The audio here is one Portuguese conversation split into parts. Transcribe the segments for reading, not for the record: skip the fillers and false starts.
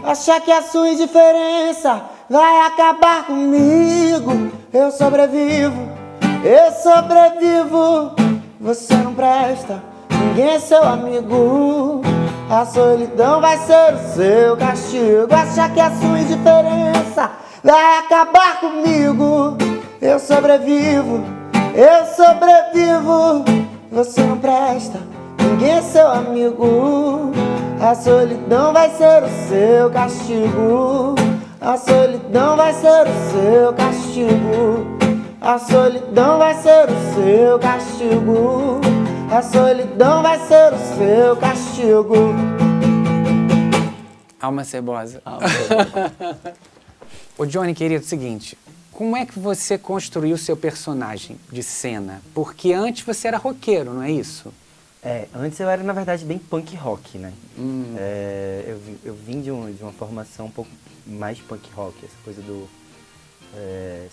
Acha que a sua indiferença vai acabar comigo? Eu sobrevivo, você não presta, ninguém é seu amigo. A solidão vai ser o seu castigo. Acha que a sua indiferença vai acabar comigo? Eu sobrevivo, você não presta, ninguém é seu amigo. A solidão vai ser o seu castigo. A solidão vai ser o seu castigo. A solidão vai ser o seu castigo. A solidão vai ser o seu castigo. Alma cebosa. Ô Johnny, querido, é o seguinte, como é que você construiu o seu personagem de cena? Porque antes você era roqueiro, não é isso? Antes eu era, na verdade, bem punk rock, né? Eu vim de uma formação um pouco mais punk rock, essa coisa do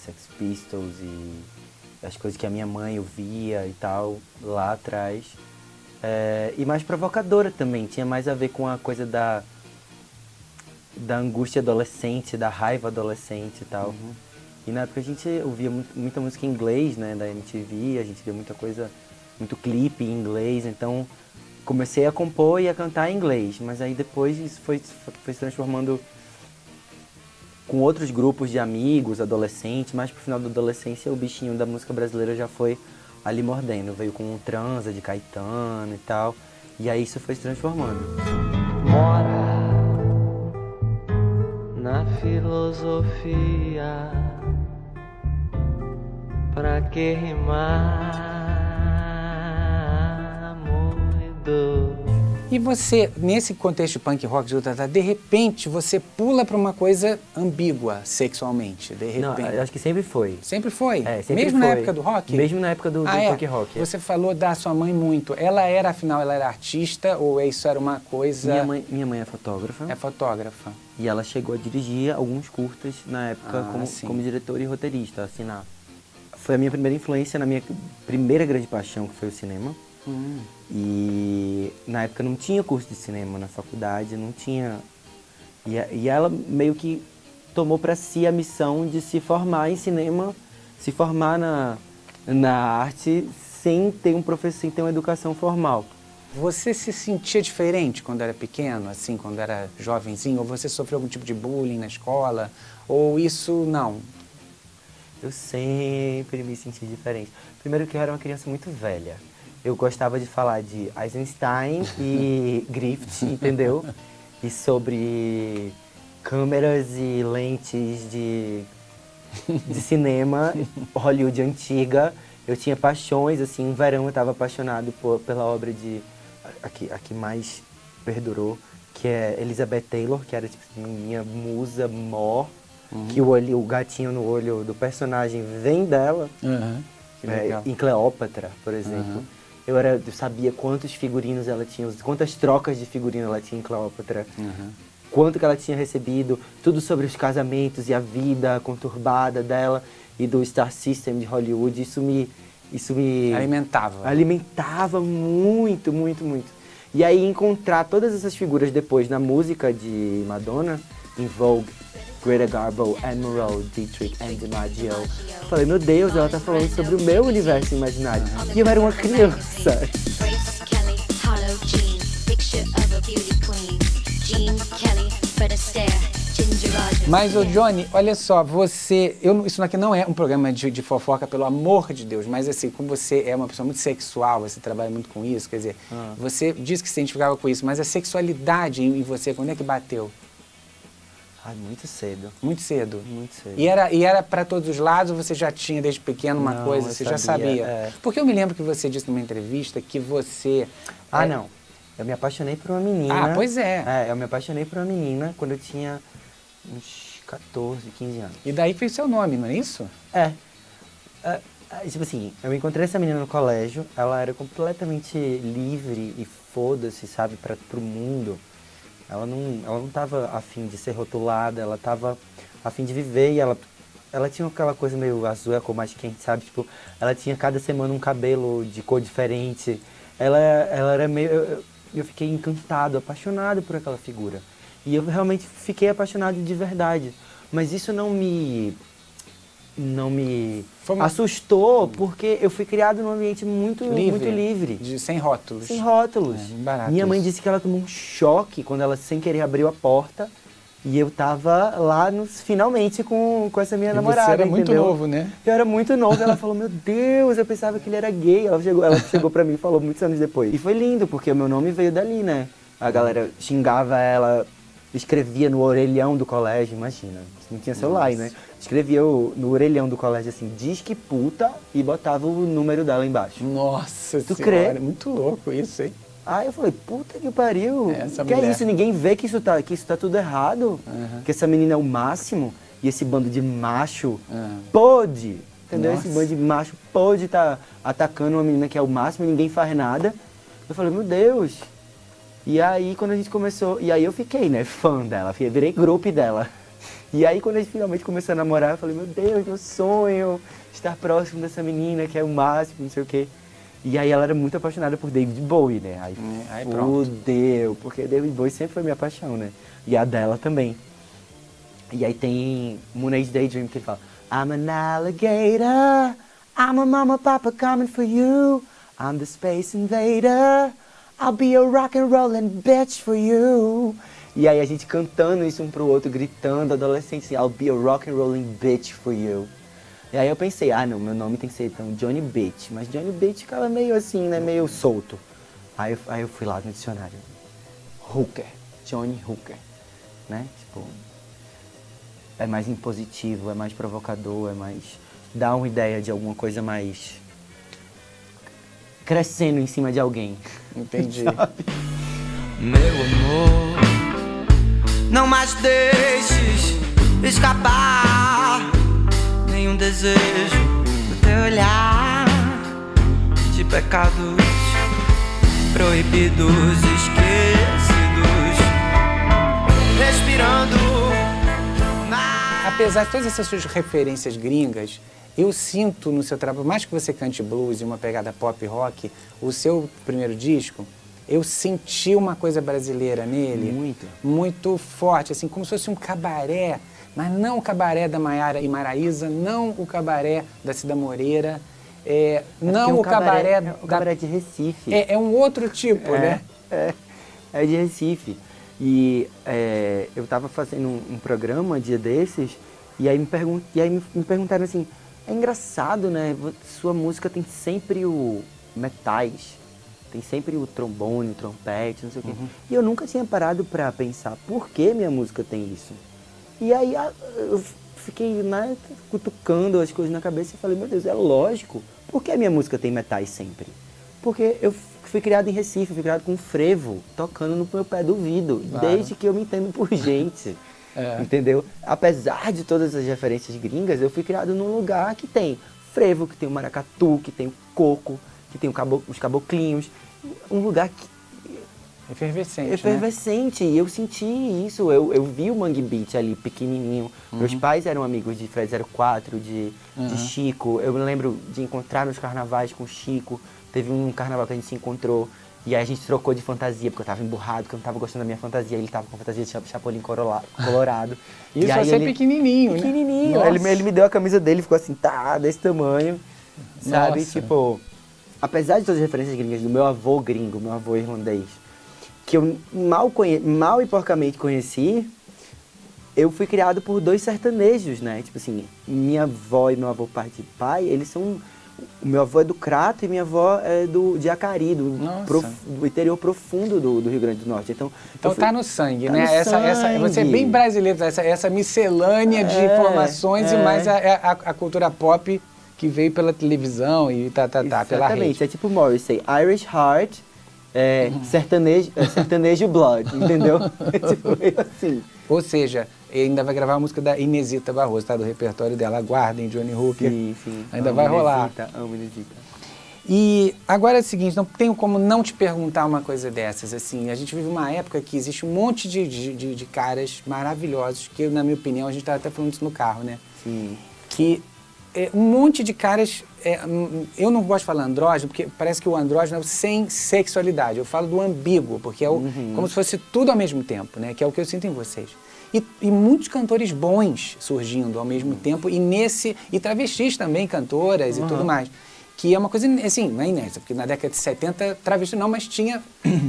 Sex Pistols e as coisas que a minha mãe ouvia e tal, lá atrás. E mais provocadora também, tinha mais a ver com a coisa da angústia adolescente, da raiva adolescente e tal. E na época a gente ouvia muita música em inglês, né, da MTV, a gente via muita coisa, muito clipe em inglês, então comecei a compor e a cantar em inglês, mas aí depois isso foi se transformando com outros grupos de amigos, adolescentes, mas pro final da adolescência o bichinho da música brasileira já foi ali mordendo, veio com um Transa de Caetano e tal, e aí isso foi se transformando. Mora na filosofia, pra que rimar muito? E você, nesse contexto de punk rock, de repente você pula para uma coisa ambígua sexualmente, de repente. Não, eu acho que sempre foi. Sempre foi? Sempre mesmo foi. na época do rock? Mesmo na época do punk rock. Você falou da sua mãe muito. Ela era, afinal, ela era artista ou isso era uma coisa... Minha mãe é fotógrafa. É fotógrafa. E ela chegou a dirigir alguns curtas na época como diretora e roteirista, a assinar. Foi a minha primeira influência na minha primeira grande paixão, que foi o cinema. E na época não tinha curso de cinema na faculdade, não tinha... E ela meio que tomou para si a missão de se formar em cinema, se formar na arte sem ter um professor, sem ter uma educação formal. Você se sentia diferente quando era pequeno, assim, quando era jovenzinho? Ou você sofreu algum tipo de bullying na escola? Ou isso não? Eu sempre me senti diferente. Primeiro que eu era uma criança muito velha. Eu gostava de falar de Eisenstein e Griffith, entendeu? E sobre câmeras e lentes de cinema, Hollywood antiga. Eu tinha paixões, assim, um verão eu estava apaixonado pela obra de... A que mais perdurou, que é Elizabeth Taylor, que era tipo, minha musa mó, que o gatinho no olho do personagem vem dela. Em Cleópatra, por exemplo. Eu sabia quantos figurinos ela tinha, quantas trocas de figurino ela tinha em Cleópatra, quanto que ela tinha recebido, tudo sobre os casamentos e a vida conturbada dela e do Star System de Hollywood. Isso me alimentava muito, muito, muito. E aí encontrar todas essas figuras depois na música de Madonna, em Vogue, Greta Garbo, Emerald, Dietrich and DiMaggio. Falei, meu Deus, ela tá falando sobre o meu universo imaginário. E eu era uma criança. Mas, ô Johnny, olha só, isso aqui não é um programa de fofoca, pelo amor de Deus, mas assim, como você é uma pessoa muito sexual, você trabalha muito com isso, quer dizer, você disse que se identificava com isso, mas a sexualidade em você, quando é que bateu? Muito cedo. Muito cedo? Muito cedo. E era para todos os lados ou você já tinha desde pequeno uma coisa, você já sabia? Porque eu me lembro que você disse numa entrevista que você... não. Eu me apaixonei por uma menina. Pois é. Eu me apaixonei por uma menina quando eu tinha uns 14, 15 anos. E daí fez seu nome, não é isso? Tipo assim, eu encontrei essa menina no colégio, ela era completamente livre e foda-se, sabe, pro mundo. Ela não tava afim de ser rotulada, ela tava afim de viver e ela tinha aquela coisa meio azul, a cor mais quente, sabe? Tipo, ela tinha cada semana um cabelo de cor diferente. Ela era meio... Eu fiquei encantado, apaixonado por aquela figura. E eu realmente fiquei apaixonado de verdade. Mas isso não me assustou, porque eu fui criado num ambiente muito livre. Sem rótulos. Sem rótulos. Barato Minha mãe isso. disse que ela tomou um choque quando ela, sem querer, abriu a porta. E eu tava lá, finalmente, com essa minha namorada, você era muito entendeu? novo, né? Eu era muito novo. Ela falou, meu Deus, eu pensava que ele era gay. Ela chegou pra mim e falou muitos anos depois. E foi lindo, porque o meu nome veio dali, né? A galera xingava ela, escrevia no orelhão do colégio, imagina. Não tinha celular, né? Escrevia no orelhão do colégio assim, diz que puta, e botava o número dela embaixo. Nossa Tu Senhora, crê? é muito louco isso, hein? Aí eu falei, puta que pariu. Essa Que mulher. é isso? Ninguém vê que isso tá tudo errado. Que essa menina é o máximo. E esse bando de macho pode, entendeu? Nossa. Esse bando de macho pode tá atacando uma menina que é o máximo e ninguém faz nada. Eu falei, meu Deus. E aí quando a gente começou, e aí eu fiquei, né, fã dela, virei grupo dela. E aí quando a gente finalmente começou a namorar, eu falei, meu Deus, meu sonho, estar próximo dessa menina que é o máximo, não sei o quê. E aí ela era muito apaixonada por David Bowie, né? Aí pronto. fudeu, porque David Bowie sempre foi minha paixão, né? E a dela também. E aí tem Moon Age Daydream que ele fala I'm an alligator, I'm a mama papa coming for you, I'm the space invader, I'll be a rock and rollin' bitch for you. E aí a gente cantando isso um pro outro, gritando, adolescente assim, I'll be a rock and rollin' bitch for you. E aí eu pensei, não, meu nome tem que ser então Johnny Bitch, mas Johnny Bitch ficava meio assim, né, meio solto. Aí eu fui lá no dicionário, Hooker, Johnny Hooker, né, tipo, é mais impositivo, é mais provocador, é mais, dá uma ideia de alguma coisa mais crescendo em cima de alguém. Entendi. Meu amor, não mais deixes escapar nenhum desejo do teu olhar de pecados proibidos, esquecidos, respirando na... Apesar de todas essas suas referências gringas, eu sinto no seu trabalho, mais que você cante blues e uma pegada pop rock, o seu primeiro disco, eu senti uma coisa brasileira nele. Muito forte, assim, como se fosse um cabaré, mas não o cabaré da Maiara e Maraísa, não o cabaré da Cida Moreira, não o cabaré da... o cabaré de Recife. É um outro tipo, né? É de Recife. E eu tava fazendo um programa um dia desses, e aí me perguntaram assim, é engraçado, né? Sua música tem sempre o metais, tem sempre o trombone, o trompete, não sei o quê. E eu nunca tinha parado pra pensar por que minha música tem isso. E aí eu fiquei, né, cutucando as coisas na cabeça e falei, meu Deus, é lógico. Por que a minha música tem metais sempre? Porque eu fui criado em Recife, fui criado com frevo, tocando no meu pé do ouvido, desde que eu me entendo por gente. Entendeu? Apesar de todas as referências gringas, eu fui criado num lugar que tem frevo, que tem o maracatu, que tem o coco, que tem os caboclinhos. Um lugar efervescente. E eu senti isso. Eu vi o Mangue Beach ali, pequenininho. Meus pais eram amigos de Fred 04, de Chico. Eu me lembro de encontrar nos carnavais com o Chico. Teve um carnaval que a gente se encontrou. E aí a gente trocou de fantasia, porque eu tava emburrado, porque eu não tava gostando da minha fantasia. Ele tava com fantasia de Chapolin colorado. Isso e aí você pequenininho, pequenininho. né? Ele me deu a camisa dele, ficou assim, desse tamanho. Sabe? Nossa. Tipo, apesar de todas as referências gringas do meu avô gringo, meu avô irlandês, que eu mal e porcamente conheci, eu fui criado por dois sertanejos, né? Tipo assim, minha avó e meu avô parte de pai, eles são... O meu avô é do Crato e minha avó é de Acari, do interior profundo do Rio Grande do Norte. Então tá no sangue, tá né? no sangue. Você é bem brasileiro, essa miscelânea de informações e mais a cultura pop que veio pela televisão e pela rede. Exatamente, é tipo Morrissey, Irish Heart, sertanejo Blood, entendeu? É tipo meio assim. Ou seja, ele ainda vai gravar a música da Inesita Barroso, tá? Do repertório dela. Aguardem, Johnny Hooker. Sim. Ainda vai rolar. Amo Inesita. E agora é o seguinte, não tenho como não te perguntar uma coisa dessas. Assim, a gente vive uma época que existe um monte de caras maravilhosos, que na minha opinião, a gente estava até falando isso no carro, né? Sim. Que um monte de caras... eu não gosto de falar andrógeno, porque parece que o andrógeno é o sem sexualidade. Eu falo do ambíguo, porque é como se fosse tudo ao mesmo tempo, né? Que é o que eu sinto em vocês. E muitos cantores bons surgindo ao mesmo tempo, e travestis também, cantoras e tudo mais. Que é uma coisa, assim, não é inédita, porque na década de 70, travesti não, mas tinha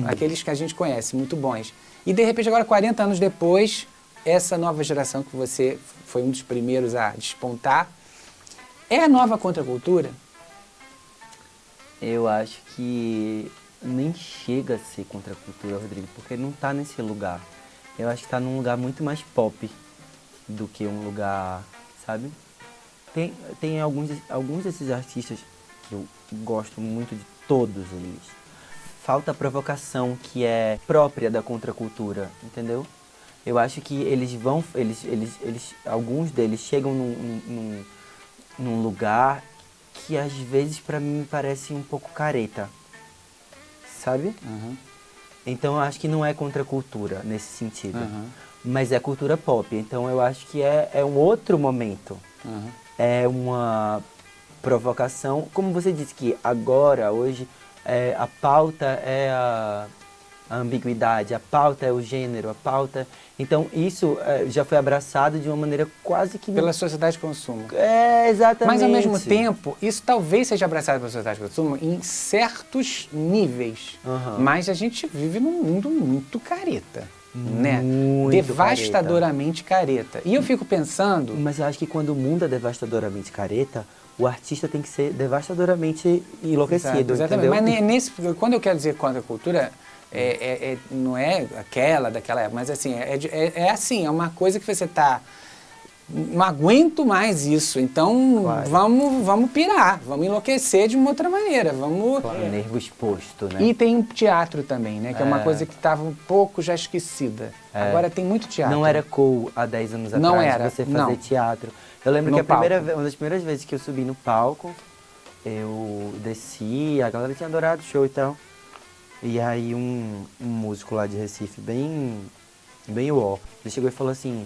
aqueles que a gente conhece, muito bons. E de repente, agora, 40 anos depois, essa nova geração que você foi um dos primeiros a despontar, é a nova contracultura? Eu acho que nem chega a ser contracultura, Rodrigo, porque não tá nesse lugar. Eu acho que tá num lugar muito mais pop do que um lugar, sabe? Tem alguns desses artistas que eu gosto muito de todos eles. Falta a provocação que é própria da contracultura, entendeu? Eu acho que alguns deles chegam num lugar que às vezes pra mim me parece um pouco careta, sabe? Então eu acho que não é contracultura nesse sentido, mas é cultura pop. Então eu acho que é um outro momento, é uma provocação. Como você disse que agora, hoje, a pauta é a ambiguidade, a pauta é o gênero, a pauta... Então isso já foi abraçado de uma maneira quase que... Pela sociedade de consumo. Exatamente. Mas ao mesmo tempo, isso talvez seja abraçado pela sociedade de consumo em certos níveis. Mas a gente vive num mundo muito careta, né? Devastadoramente careta. E eu fico pensando... Mas eu acho que quando o mundo é devastadoramente careta, o artista tem que ser devastadoramente enlouquecido, exatamente. entendeu? Mas quando eu quero dizer contracultura, não é daquela época, mas assim, assim, é uma coisa que você tá... Não aguento mais isso, então vamos pirar, vamos enlouquecer de uma outra maneira, vamos... Nervo exposto, né? E tem teatro também, né? Que é uma coisa que estava um pouco já esquecida. Agora tem muito teatro. Não era cool há 10 anos Não atrás era, você fazer não. teatro. Eu lembro No que uma das primeiras vezes que eu subi no palco, eu desci, a galera tinha adorado o show e tal. E aí um músico lá de Recife, bem uó, ele chegou e falou assim,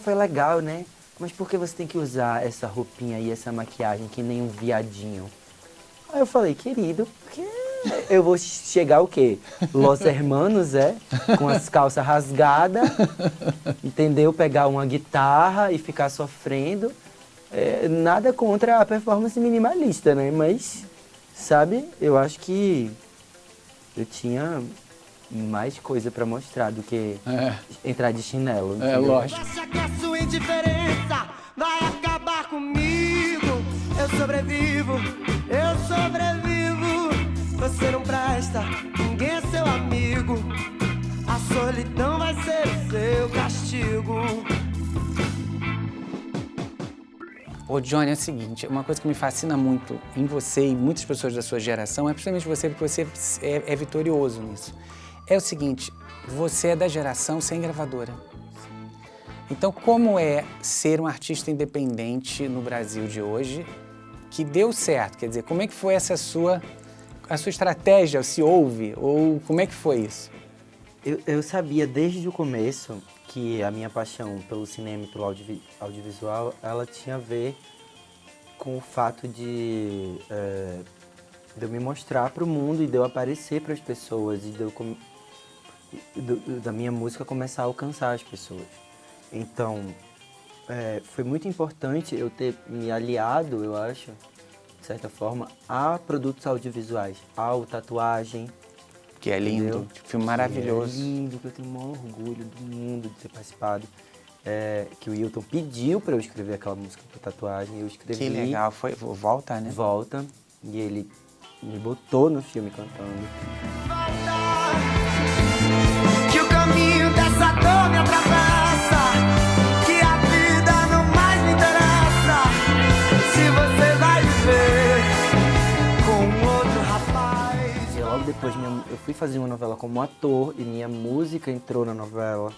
foi legal, né? Mas por que você tem que usar essa roupinha e essa maquiagem que nem um viadinho? Aí eu falei, querido, porque eu vou chegar o quê? Los Hermanos, com as calças rasgadas, entendeu? Pegar uma guitarra e ficar sofrendo. Nada contra a performance minimalista, né? Mas... Sabe, eu acho que eu tinha mais coisa pra mostrar do que entrar de chinelo. Entendeu? Lógico. Acha que a sua indiferença vai acabar comigo? Eu sobrevivo. Você não presta, ninguém é seu amigo. A solidão vai ser o seu castigo. Ô, Johnny, é o seguinte, uma coisa que me fascina muito em você e muitas pessoas da sua geração é principalmente você, porque você é vitorioso nisso. É o seguinte, você é da geração sem gravadora. Então, como é ser um artista independente no Brasil de hoje, que deu certo? Quer dizer, como é que foi a sua estratégia? Se houve? Ou como é que foi isso? Eu sabia desde o começo que a minha paixão pelo cinema e pelo audiovisual, ela tinha a ver com o fato de eu me mostrar para o mundo e de eu aparecer para as pessoas e da minha música começar a alcançar as pessoas. Então, foi muito importante eu ter me aliado, eu acho, de certa forma, a produtos audiovisuais, ao Tatuagem. Que é lindo, Entendeu? filme maravilhoso. Que é lindo, que eu tenho o maior orgulho do mundo de ter participado. Que o Wilton pediu para eu escrever aquela música pro Tatuagem, e eu escrevi. Que legal, foi Volta, né? Volta, e ele me botou no filme cantando. Que o caminho dessa dor me atravessa, que a vida não mais me interessa, se você vai viver com outro rapaz. E logo depois eu fui fazer uma novela como ator e minha música entrou na novela.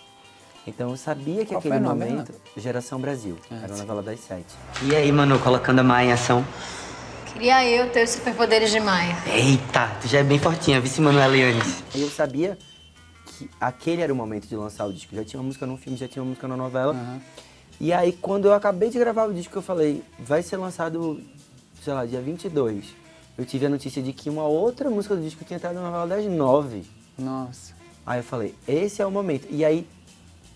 Então eu sabia que Qual aquele foi o nome, momento... Geração Brasil, era a novela das 7. E aí, Manu, colocando a Maia em ação? Queria eu ter os superpoderes de Maia. Eita, tu já é bem fortinha, vice Manuela Yannis. E eu sabia que aquele era o momento de lançar o disco. Já tinha uma música num filme, já tinha uma música na novela. E aí, quando eu acabei de gravar o disco, eu falei, vai ser lançado, sei lá, dia 22. Eu tive a notícia de que uma outra música do disco tinha entrado na novela das 9. Nossa. Aí eu falei, esse é o momento. E aí,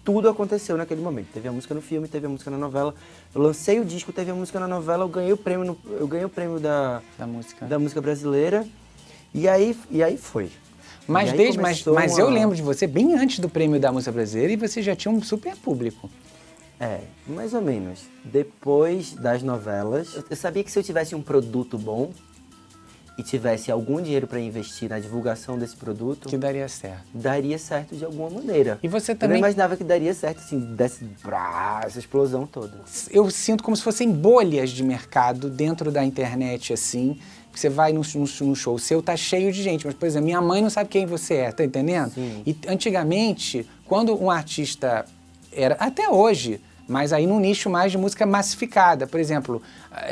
tudo aconteceu naquele momento. Teve a música no filme, teve a música na novela. Eu lancei o disco, teve a música na novela, eu ganhei o prêmio da música brasileira. E aí foi. Mas, E aí mas eu lembro de você bem antes do prêmio da música brasileira e você já tinha um super público. Mais ou menos. Depois das novelas, eu sabia que se eu tivesse um produto bom e tivesse algum dinheiro para investir na divulgação desse produto, Que daria certo. daria certo de alguma maneira. E você Eu também... não imaginava que daria certo, assim, desse essa explosão toda. Eu sinto como se fossem bolhas de mercado dentro da internet, assim. Você vai num show seu, tá cheio de gente. Mas, por exemplo, minha mãe não sabe quem você é, tá entendendo? Sim. E antigamente, quando um artista era... Até hoje... Mas aí num nicho mais de música massificada. Por exemplo,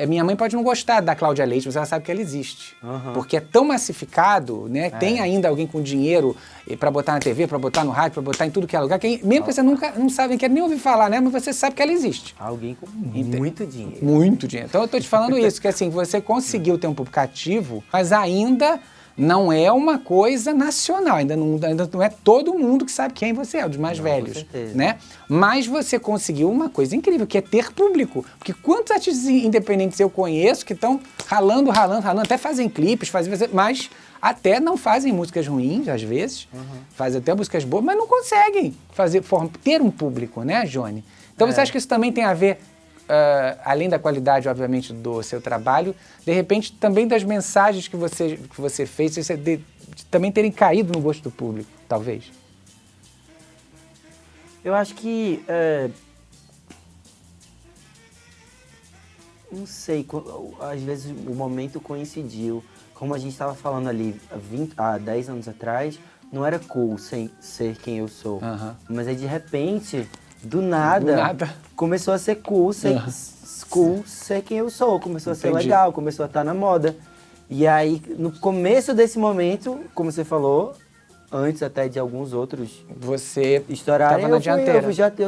minha mãe pode não gostar da Cláudia Leite, mas ela sabe que ela existe. Porque é tão massificado, né? Tem ainda alguém com dinheiro pra botar na TV, pra botar no rádio, pra botar em tudo que é lugar. Que, mesmo que você nunca não sabe, quer nem ouvir falar, né? Mas você sabe que ela existe. Alguém com muito dinheiro. Muito dinheiro. Então eu tô te falando isso, que assim, você conseguiu ter um público cativo, mas ainda não é uma coisa nacional, ainda não é todo mundo que sabe quem você é, os mais velhos, com certeza. né? Mas você conseguiu uma coisa incrível, que é ter público. Porque quantos artistas independentes eu conheço que estão ralando, até fazem clipes, mas até não fazem músicas ruins, às vezes, fazem até músicas boas, mas não conseguem ter um público, né, Johnny? Então você acha que isso também tem a ver... além da qualidade, obviamente, do seu trabalho, de repente, também das mensagens que você fez, de também terem caído no gosto do público, talvez? Eu acho que... não sei, às vezes o momento coincidiu. Como a gente estava falando ali há 10 anos atrás, não era cool ser quem eu sou. Mas aí, de repente... Do nada, começou a ser cool, ser quem eu sou. Começou a ser legal, começou a estar na moda. E aí, no começo desse momento, como você falou, antes até de alguns outros você estourarem,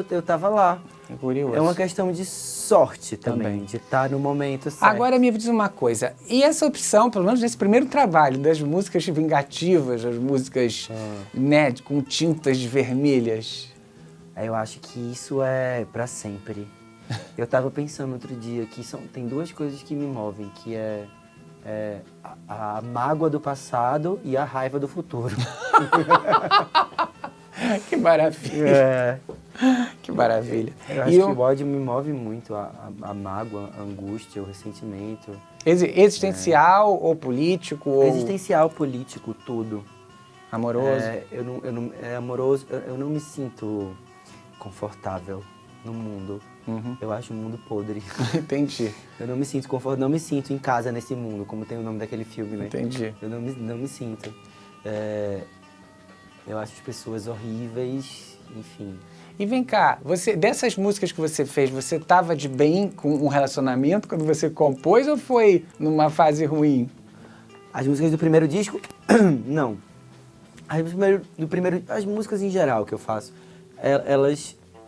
eu tava lá. É curioso. É uma questão de sorte também, de estar no momento certo. Agora me diz uma coisa, e essa opção, pelo menos nesse primeiro trabalho, das músicas vingativas, as músicas né, com tintas vermelhas... Eu acho que isso é pra sempre. Eu tava pensando outro dia que tem duas coisas que me movem, que é a mágoa do passado e a raiva do futuro. Que maravilha. Que maravilha. Eu acho que o ódio me move muito, a mágoa, a angústia, o ressentimento. Existencial ou político? Existencial, político, tudo. Amoroso? É amoroso, eu não me sinto confortável no mundo. Eu acho o mundo podre. Entendi. Eu não me sinto confortável, não me sinto em casa nesse mundo, como tem o nome daquele filme, né? Entendi. Eu não me sinto. Eu acho as pessoas horríveis, enfim. E vem cá, dessas músicas que você fez, você estava de bem com um relacionamento quando você compôs ou foi numa fase ruim? As músicas do primeiro disco? Não. As músicas em geral que eu faço,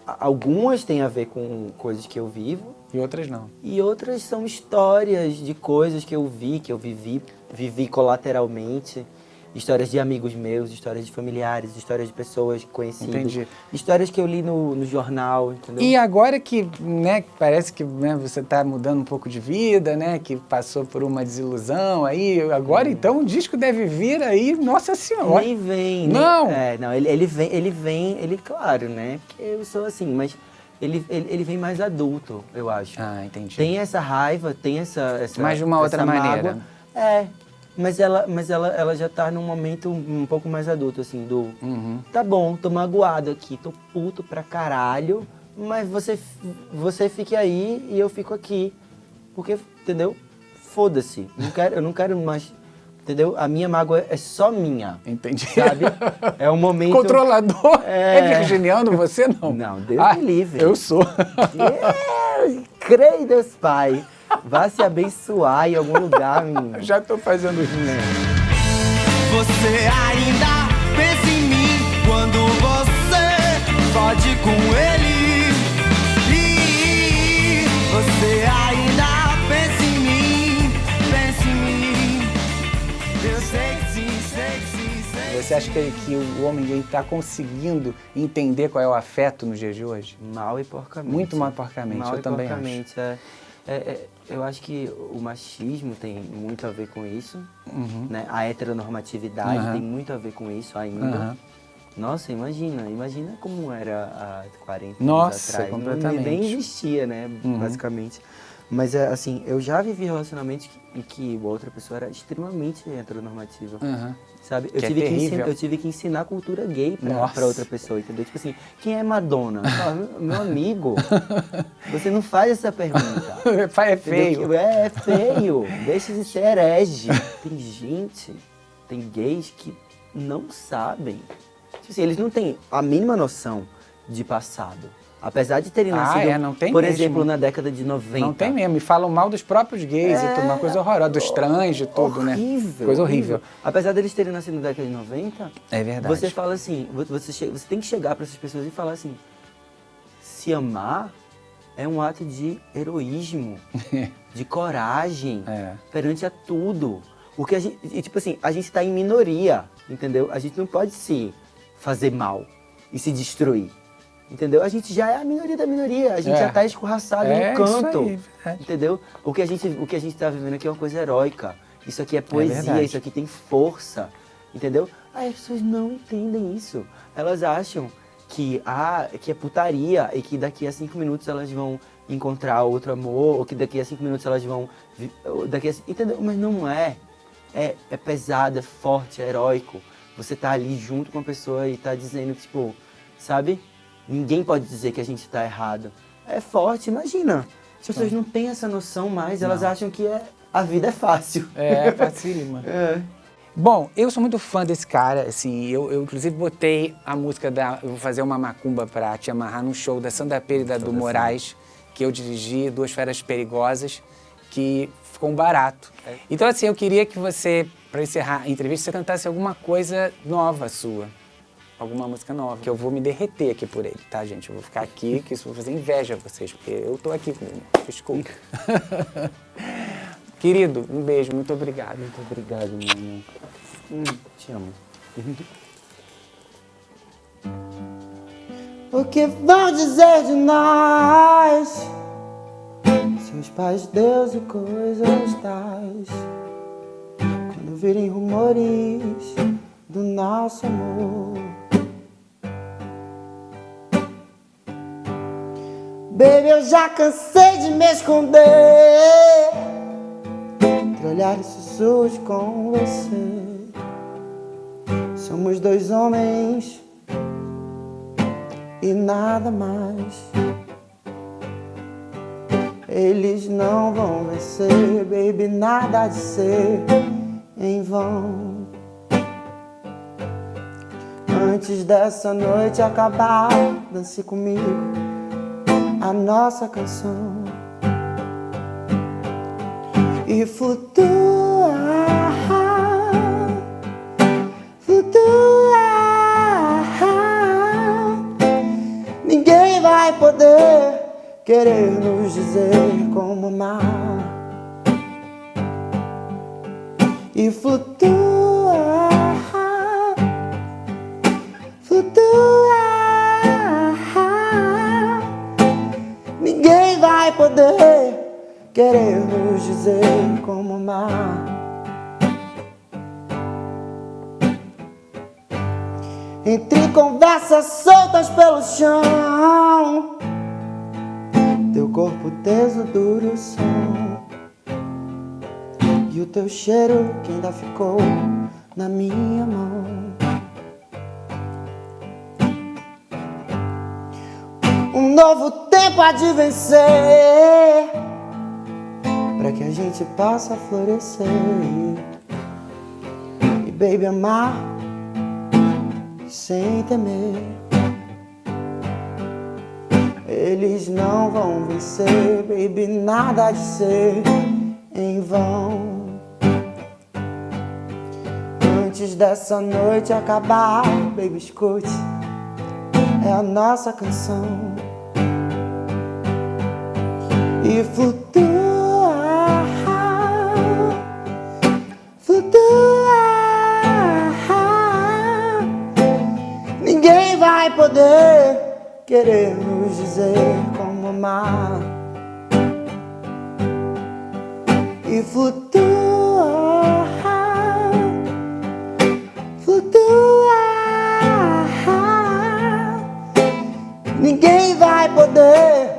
algumas têm a ver com coisas que eu vivo. E outras não. E outras são histórias de coisas que eu vivi colateralmente. Histórias de amigos meus, histórias de familiares, histórias de pessoas conhecidas. Entendi. Histórias que eu li no jornal, entendeu? E agora que, né, parece que né, você está mudando um pouco de vida, né, que passou por uma desilusão aí, agora então o disco deve vir aí, nossa senhora. Nem vem. Não! Não, ele vem, claro, né, porque eu sou assim, mas ele vem mais adulto, eu acho. Ah, entendi. Tem essa raiva, tem essa mas de uma outra maneira. Mágoa. Mas ela já tá num momento um pouco mais adulto, assim, tá bom, tô magoado aqui, tô puto pra caralho, mas você fique aí e eu fico aqui. Porque, entendeu? Foda-se. Eu não quero mais, entendeu? A minha mágoa é só minha. Entendi. Sabe? É um momento... Controlador? É virginiano você, não? Não, Deus me livre. Eu sou. Creio em Deus Pai. Vá se abençoar em algum lugar, menino. Já tô fazendo isso. Você ainda pensa em mim quando você fode com ele. Você acha que o homem gay está conseguindo entender qual é o afeto nos dias de hoje? Mal e porcamente. Muito mal e porcamente, Mal eu e também porcamente, eu acho que o machismo tem muito a ver com isso, né? A heteronormatividade tem muito a ver com isso ainda. Nossa, imagina como era há 40 anos atrás. Completamente. Nem existia, né, basicamente. Mas, assim, eu já vivi relacionamentos em que a outra pessoa era extremamente heteronormativa, sabe? Eu tive que ensinar cultura gay pra outra pessoa, entendeu? Tipo assim, quem é Madonna? Meu amigo, você não faz essa pergunta. É feio. É feio. Deixa de ser herege. Tem gays que não sabem. Tipo assim, eles não têm a mínima noção de passado. Apesar de terem nascido, não tem por mesmo. exemplo, na década de 90. Não tem mesmo. E falam mal dos próprios gays e tudo. Uma coisa horrorosa. Dos trans e tudo, horrível, né? Coisa horrível. Apesar deles terem nascido na década de 90, é verdade. Você fala assim, você tem que chegar para essas pessoas e falar assim, se amar é um ato de heroísmo, de coragem, perante a tudo. O que a gente, tipo assim, a gente está em minoria, entendeu? A gente não pode se fazer mal e se destruir. Entendeu? A gente já é a minoria da minoria, a gente já tá escorraçado no canto, isso aí, entendeu? O que a gente tá vivendo aqui é uma coisa heróica, isso aqui é poesia, isso aqui tem força, entendeu? Aí as pessoas não entendem isso, elas acham que é putaria e que daqui a 5 minutos elas vão encontrar outro amor, ou que daqui a 5 minutos elas vão, entendeu? Mas não é, é pesado, é forte, é heróico, você tá ali junto com a pessoa e tá dizendo que, tipo, sabe? Ninguém pode dizer que a gente está errado. É forte, imagina. As pessoas não têm essa noção mais, elas acham que a vida é fácil. É facílima. Bom, eu sou muito fã desse cara, assim, eu inclusive botei a música eu vou fazer uma macumba pra te amarrar no show da Sandra Pérez e da Du Moraes, que eu dirigi, Duas Feras Perigosas, que ficou um barato. Então, assim, eu queria que você, pra encerrar a entrevista, você cantasse alguma coisa nova sua. Alguma música nova, que eu vou me derreter aqui por ele, tá, gente? Eu vou ficar aqui, que isso vou fazer inveja a vocês, porque eu tô aqui com ele. Desculpa. Querido, um beijo, muito obrigado. Muito obrigado, meu amor. Te amo. O que vão dizer de nós? Seus pais, Deus e coisas tais. Quando virem rumores do nosso amor. Baby, eu já cansei de me esconder entre olhares sussurros com você. Somos dois homens e nada mais. Eles não vão vencer, baby, nada de ser em vão. Antes dessa noite acabar, dance comigo a nossa canção e flutua, flutua. Ninguém vai poder querer nos dizer como amar e flutua, flutua. Ninguém vai poder querer nos dizer como amar. Entre conversas soltas pelo chão, teu corpo teso, duro som, e o teu cheiro que ainda ficou na minha mão. Um novo tempo há de vencer, pra que a gente possa florescer e, baby, amar sem temer. Eles não vão vencer, baby, nada de ser em vão. Antes dessa noite acabar, baby, escute, é a nossa canção. E flutua, flutua. vai poder querer nos dizer como amar. E flutuar, flutuar. Ninguém vai poder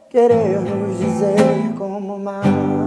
querer nos dizer como amar.